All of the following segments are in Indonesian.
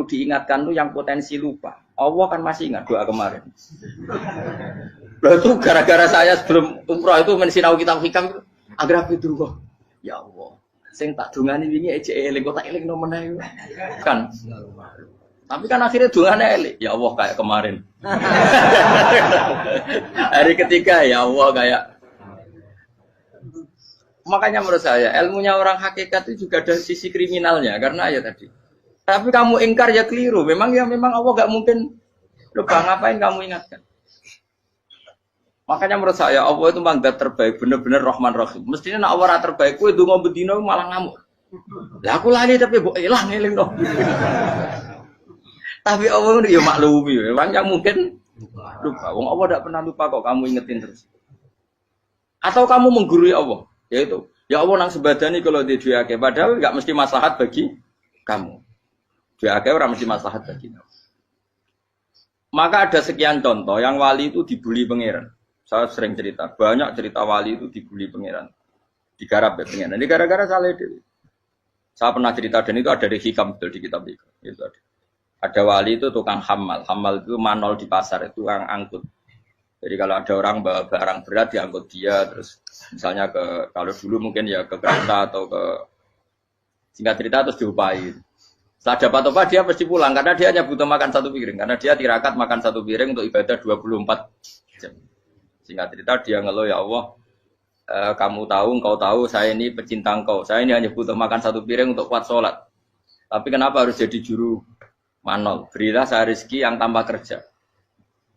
perlu diingatkan tuh yang potensi lupa. Allah kan masih ingat doa kemarin. Lalu gara-gara saya sebelum umroh itu mensinau kitab hikam agar itu kok. Ya Allah, sing tak dungani wingi ejek eling kok tak eling no meneh kan. Tapi kan akhirnya dungane eling. Ya Allah kayak kemarin. Hari ketiga ya Allah kayak. Makanya menurut saya ilmunya orang hakikat itu juga ada sisi kriminalnya karena ya tadi. Tapi kamu ingkar ya keliru. Memang Allah gak mungkin lupa, ngapain kamu ingatkan. Makanya menurut saya Allah itu memang zat terbaik, bener-bener Rahman Rahim. Mestinya nak Allah terbaik, kowe donga bedino malah ngamuk. Lah aku lali tapi mbok ilang eling dong. Tapi Allah itu ya maklumi, memang yang mungkin lupa. Wong Allah tidak pernah lupa kok, kamu ingetin terus. Atau kamu menggurui Allah, yaitu ya Allah nang sebadani kalau di duake, padahal enggak mesti maslahat bagi kamu. Duake ora mesti maslahat bagi kamu. Maka ada sekian contoh yang wali itu dibully pangeran. Saya sering cerita, banyak cerita wali itu dibully pangeran. Digarap ya pangeran. Ini gara-gara salah itu. Saya pernah cerita dan itu ada di hikam betul di kitab itu. Itu ada. Ada wali itu tukang hamal. Hamal itu manol di pasar, itu tukang angkut. Jadi kalau ada orang bawa barang berat diangkut dia, terus misalnya kalau dulu mungkin ya ke kereta atau ke singkat cerita terus diupahi. Setelah dapat apa dia pasti pulang karena dia hanya butuh makan satu piring karena dia tirakat makan satu piring untuk ibadah 24 jam. Singkat cerita dia ngeluh ya Allah, kamu tahu, engkau tahu saya ini pecinta engkau. Saya ini hanya butuh makan satu piring untuk kuat sholat. Tapi kenapa harus jadi juru manol? Berilah saya rezeki yang tanpa kerja.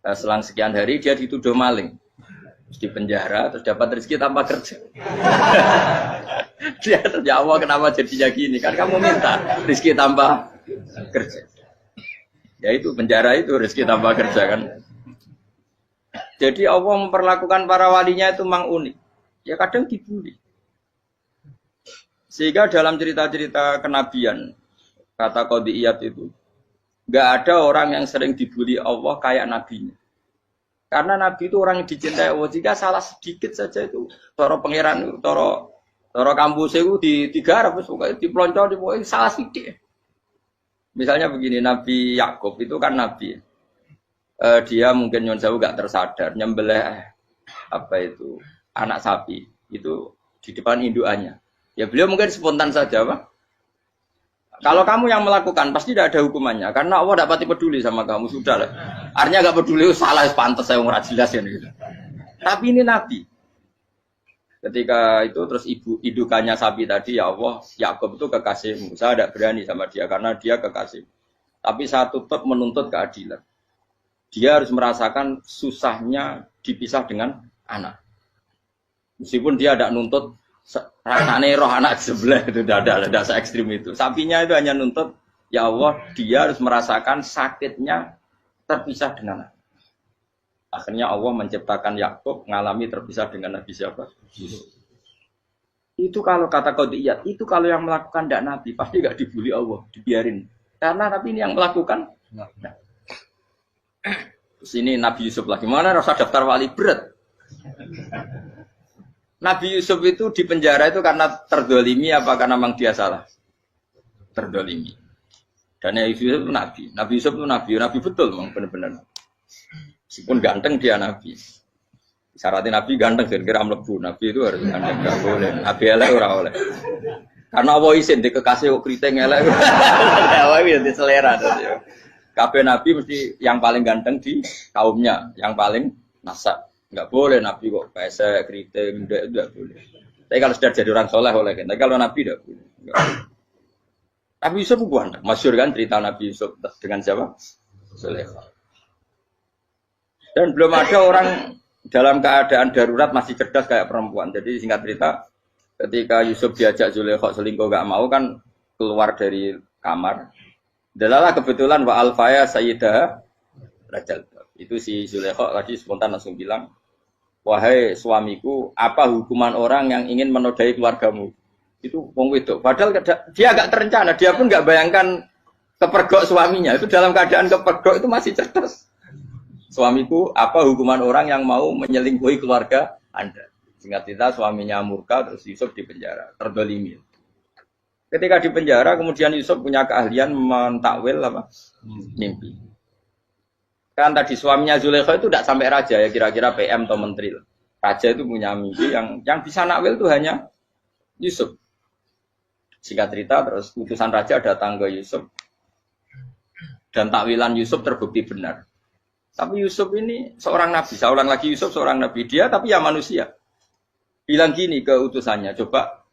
Selang sekian hari dia dituduh maling. Terus di penjara, terus dapat rezeki tanpa kerja. Dia ya Allah kenapa jadinya gini? Kan kamu minta rezeki tanpa kerja. Ya itu penjara itu rezeki tanpa kerja kan. Jadi Allah memperlakukan para walinya itu memang unik. Ya kadang dibully. Sehingga dalam cerita-cerita kenabian, kata Qadiyat itu, nggak ada orang yang sering dibully Allah kayak nabinya. Karena nabi itu orang yang dicintai Allah. Jika salah sedikit saja itu, toro pangeran, toro kampus itu digarap, pokoknya dipelonco, salah sedikit. Misalnya begini, Nabi Yakub itu kan nabi. Dia mungkin nyon jauh gak tersadar nyembelih anak sapi itu di depan indukannya. Ya beliau mungkin spontan saja, Pak. Kalau kamu yang melakukan pasti tidak ada hukumannya karena Allah tidak pati peduli sama kamu sudah lah. Artinya gak peduli salah pantas saya ora jelas ya gitu. Tapi ini nabi. Ketika itu terus indukannya sapi tadi ya Allah, Yakub itu kekasihmu. Saya tidak berani sama dia karena dia kekasih. Tapi saya tetap menuntut keadilan. Dia harus merasakan susahnya dipisah dengan anak. Meskipun dia tidak nuntut rasanya roh anak sebelah itu tidak se ekstrim itu. Sapinya itu hanya nuntut ya Allah dia harus merasakan sakitnya terpisah dengan anak. Akhirnya Allah menciptakan Yakub mengalami terpisah dengan Nabi siapa? Itu kalau kata Qadiyat, itu kalau yang melakukan tidak Nabi pasti nggak dibully Allah, dibiarin. Karena Nabi ini yang melakukan. Nah. Sini Nabi Yusuf lagi mana rasa daftar wali berat. Nabi Yusuf itu di penjara itu karena terdolimi apa karena memang dia salah? Terdolimi. Dan Yusuf itu Nabi. Nabi Yusuf itu Nabi betul memang benar-benar. Meskipun ganteng dia Nabi. Syaratnya Nabi ganteng kira-kira mlebu. Nabi itu harus ganteng, enggak boleh. Nabi elek ora oleh. Karena Allah izin di kekasih kok kriting elek. Allah itu selera tuh. Kabeh Nabi mesti yang paling ganteng di kaumnya, yang paling nasab. Enggak boleh Nabi kok pesek, kriting, enggak boleh. Tapi kalau sudah jadi orang soleh oleh kan. Tapi kalau Nabi enggak boleh. Nabi Yusuf bukan, masyhur kan cerita Nabi Yusuf dengan siapa? Zulaikha. Dan belum ada orang dalam keadaan darurat masih cerdas kayak perempuan. Jadi singkat cerita, ketika Yusuf diajak Zulaikha selingkuh enggak mau kan keluar dari kamar. Dalalah kebetulan wa alfaya sayyidah rajal. Itu si Zulaikha tadi spontan langsung bilang, "Wahai suamiku, apa hukuman orang yang ingin menodai keluargamu?" Itu wong wedok. Padahal dia agak terencana, dia pun enggak bayangkan kepergok suaminya. Itu dalam keadaan kepergok itu masih cerdas. Suamiku, apa hukuman orang yang mau menyelingkuhi keluarga Anda? Singkat cerita suaminya murka terus Yusuf di penjara, terdolimi. Ketika di penjara, kemudian Yusuf punya keahlian mentakwil apa? Mimpi. Kan tadi suaminya Zulaikha itu tidak sampai raja ya, kira-kira PM atau menteri. Raja itu punya mimpi yang bisa nakwil itu hanya Yusuf. Singkat cerita, terus utusan raja datang ke Yusuf dan takwilan Yusuf terbukti benar. Tapi Yusuf ini seorang nabi, saya ulang lagi Yusuf seorang nabi dia, tapi ya manusia. Bilang gini ke utusannya, coba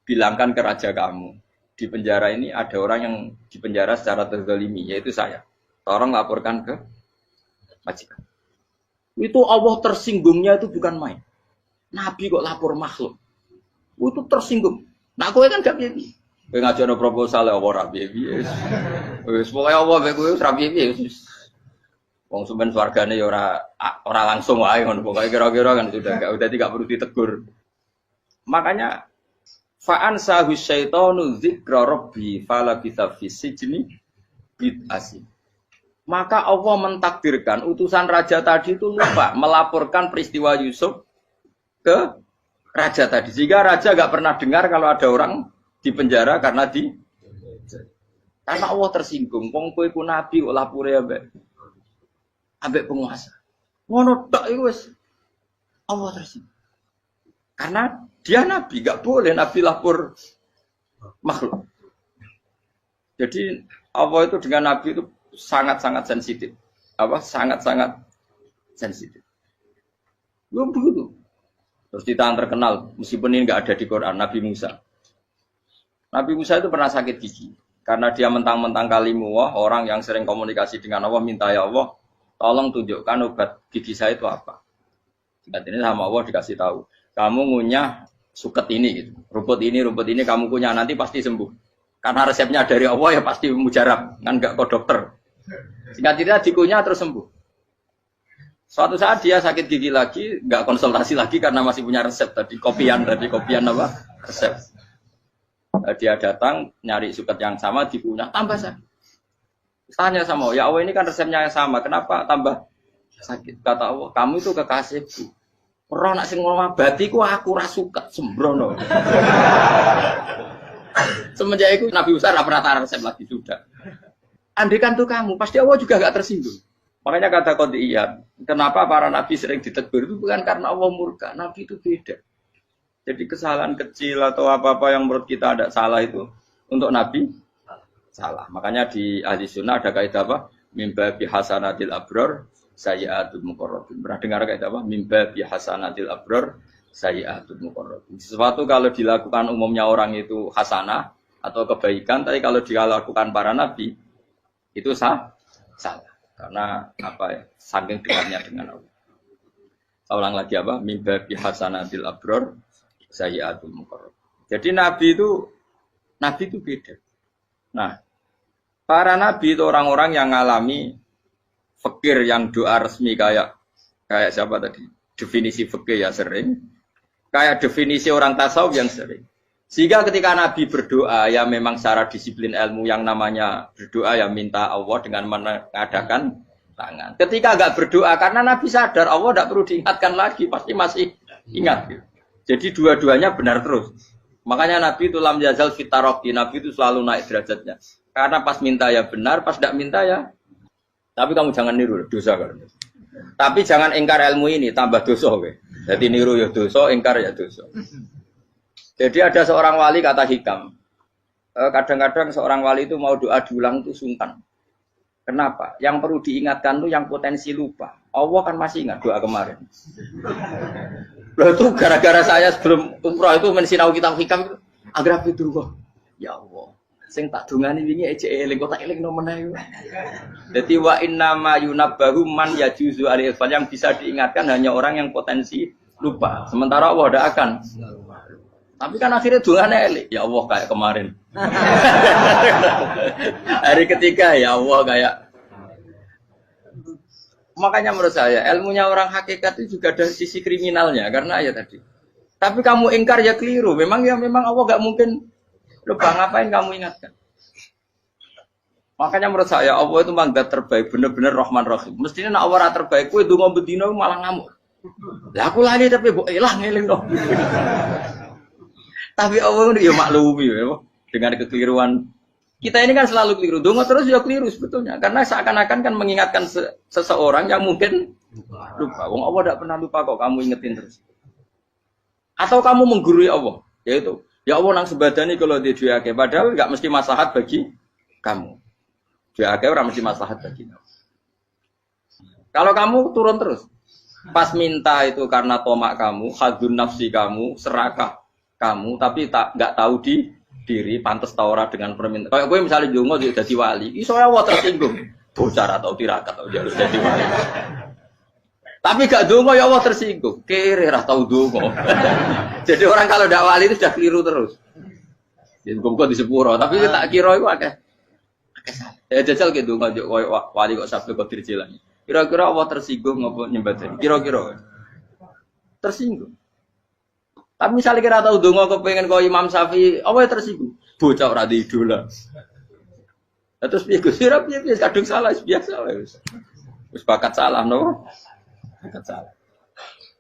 bilangkan ke raja kamu, di penjara ini ada orang yang di penjara secara terzalimi, yaitu saya. Tolong laporkan ke majikan. Itu Allah tersinggungnya itu bukan main. Nabi kok lapor makhluk. Itu tersinggung. Nah, kowe kan gak piye-piye. Kowe ngajono proposal ya ora piye-piye. Wis pokoke Allah mek kowe ora piye-piye wis. Wong sampean swargane ya ora langsung wae ngono. Pokoke kira-kira kan sudah gak perlu ditegur. Makanya fa'an sahu syaitanu dzikra rabbi fala bisa fisijni bid'asi. Maka Allah mentakdirkan utusan raja tadi itu lupa melaporkan peristiwa Yusuf ke raja tadi. Sehingga raja gak pernah dengar kalau ada orang di penjara karena Allah tersinggung. Wong kowe iku nabi kok lapore ambek penguasa. Ngono tok iku wis Allah tersinggung. Karena dia nabi, gak boleh nabi lapor makhluk. Jadi Allah itu dengan nabi itu sangat-sangat sensitif. Sangat-sangat sensitif. Lu begitu. Terus kita yang terkenal, meskipun ini nggak ada di Quran, Nabi Musa. Nabi Musa itu pernah sakit gigi. Karena dia mentang-mentang kalimullah, orang yang sering komunikasi dengan Allah, minta ya Allah, tolong tunjukkan obat gigi saya itu apa. Singkat ini sama Allah dikasih tahu. Kamu ngunyah suket ini, gitu. rumput ini kamu kunyah, nanti pasti sembuh. Karena resepnya dari Allah ya pasti mujarab, kan nggak ke dokter. Singkat cerita dikunyah terus sembuh. Suatu saat dia sakit gigi lagi, nggak konsultasi lagi karena masih punya resep tadi kopian apa resep. Dia datang nyari suket yang sama dikunyah tambah sakit. Tanya sama Allah, ya Allah ini kan resepnya yang sama, kenapa tambah sakit? Kata Allah, kamu itu kekasihku. Roh nak sing ngomong batiku aku ra suket sembrono. Semenjak itu Nabi Musa pernah taruh resep lagi sudah. Andaikan tuh kamu, pasti Allah juga gak tersinggung. Makanya kata Qadiyat, kenapa para nabi sering ditegur itu bukan karena Allah murka. Nabi itu beda. Jadi kesalahan kecil atau apa-apa yang menurut kita ada salah itu untuk nabi salah. Makanya di ahli sunnah ada kaidah apa? Mimba bihasanatil abror sayyi'atul muqarrabin. Pernah dengar kaidah apa? Mimba bihasanatil abror sayyi'atul muqarrabin. Sesuatu kalau dilakukan umumnya orang itu hasanah atau kebaikan, tapi kalau dilakukan para nabi itu salah. Karena apa ya? Saking dekatnya dengan Allah. Saya ulang lagi apa? Mimba bihasanatil abror sayyi'atul muqarrabin. Jadi nabi itu beda. Nah, para nabi itu orang-orang yang ngalami fikir yang doa resmi kayak siapa tadi? Definisi fikir ya sering. Kayak definisi orang tasawuf yang sering. Sehingga ketika Nabi berdoa, ya memang secara disiplin ilmu yang namanya berdoa ya minta Allah dengan mengadakan tangan. Ketika enggak berdoa, karena Nabi sadar Allah tidak perlu diingatkan lagi, pasti masih ingat. Gitu. Jadi dua-duanya benar terus. Makanya Nabi itu lam yazal fitaroki, Nabi itu selalu naik derajatnya. Karena pas minta ya benar, pas tidak minta ya. Tapi kamu jangan niru, dosa kan. Tapi jangan ingkar ilmu ini, tambah dosa. Jadi niru ya dosa, ingkar ya dosa. Jadi ada seorang wali kata Hikam, kadang-kadang seorang wali itu mau doa diulang itu sungkan. Kenapa? Yang perlu diingatkan itu yang potensi lupa. Allah kan masih ingat doa kemarin. Loh itu gara-gara saya sebelum umroh itu mensinau kitab Hikam itu agar itu kok. Ya Allah, sing tak dungani wingi ejek eling kok tak eling nomene. Dadi wa inna ma yunabbahu man yajuzu alil yang bisa diingatkan hanya orang yang potensi lupa. Sementara Allah tidak akan. Tapi kan akhirnya doanya elik. Ya Allah kayak kemarin. Hari ketiga ya Allah kayak. Makanya menurut saya ilmunya orang hakikat itu juga ada sisi kriminalnya karena ya tadi. Tapi kamu ingkar ya keliru. Memang Allah gak mungkin lupa, ngapain kamu ingatkan. Makanya menurut saya Allah itu manggat terbaik, bener-bener Rahman Rahim. Mestinya nak Allah terbaik, kowe ndonga bedino malah ngamuk. Lah aku lali tapi mbok elang eling dong. Tapi Allah itu ya maklumi ya. dengan kekeliruan. Kita ini kan selalu keliru. Dongo terus ya keliru sebetulnya. Karena seakan-akan kan mengingatkan seseorang yang mungkin lupa. Wong Allah tidak pernah lupa kok, kamu ingetin terus. Atau kamu menggurui Allah. Yaitu, ya Allah nang sebadani kalau dia duake. Padahal nggak mesti maslahat bagi kamu. Duake orang mesti maslahat bagi kamu. Kalau kamu turun terus. Pas minta itu karena tomak kamu, hadun nafsi kamu, serakah kamu, tapi nggak tahu diri, pantas taura dengan permintaan. Kayak gue misalnya jongo jadi wali, iso Allah tersinggung, bocor atau tirakat atau jalur jadi wali. Tapi gak dongo ya Allah tersinggung, kere rah tahu dongo. Jadi orang kalau tidak wali itu sudah keliru terus. Jadi gue di sepuro, tapi tak kira itu akeh. Jajal gitu nggak wali kok sampai kok dirjilannya. Kira-kira Allah tersinggung ngopo nyembah. Kira-kira tersinggung. Tapi misalnya kira tahu dongo kepengen kau Imam Syafi'i, apa yang tersinggung? Bocah ora di idola. Terus piye Gus? Piye kadung salah biasa wis. Wis bakat salah no. Bakat salah.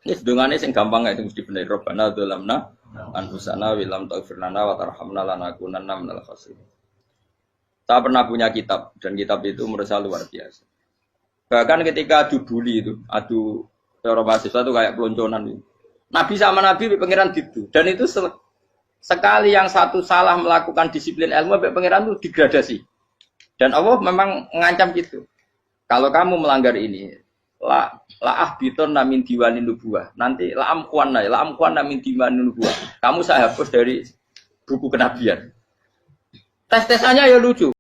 Ini dongane sing gampang itu mesti bener. Robbana dzalamna anfusana wa lam taghfir lana wa tarhamna lanakunanna minal khasirin. Saya pernah punya kitab dan kitab itu menurut saya luar biasa. Bahkan ketika adu bully itu, adu teori mahasiswa itu kayak pelonconan itu. Nabi sama Nabi pengiran gitu. Dan itu sekali yang satu salah melakukan disiplin ilmu, pengiran itu degradasi. Dan Allah memang mengancam gitu. Kalau kamu melanggar ini, la biton namin diwanin nubuah. Nanti la amkuan namin diwanin nubuah. Kamu saya hapus dari buku kenabian. Tes-tesannya ya lucu.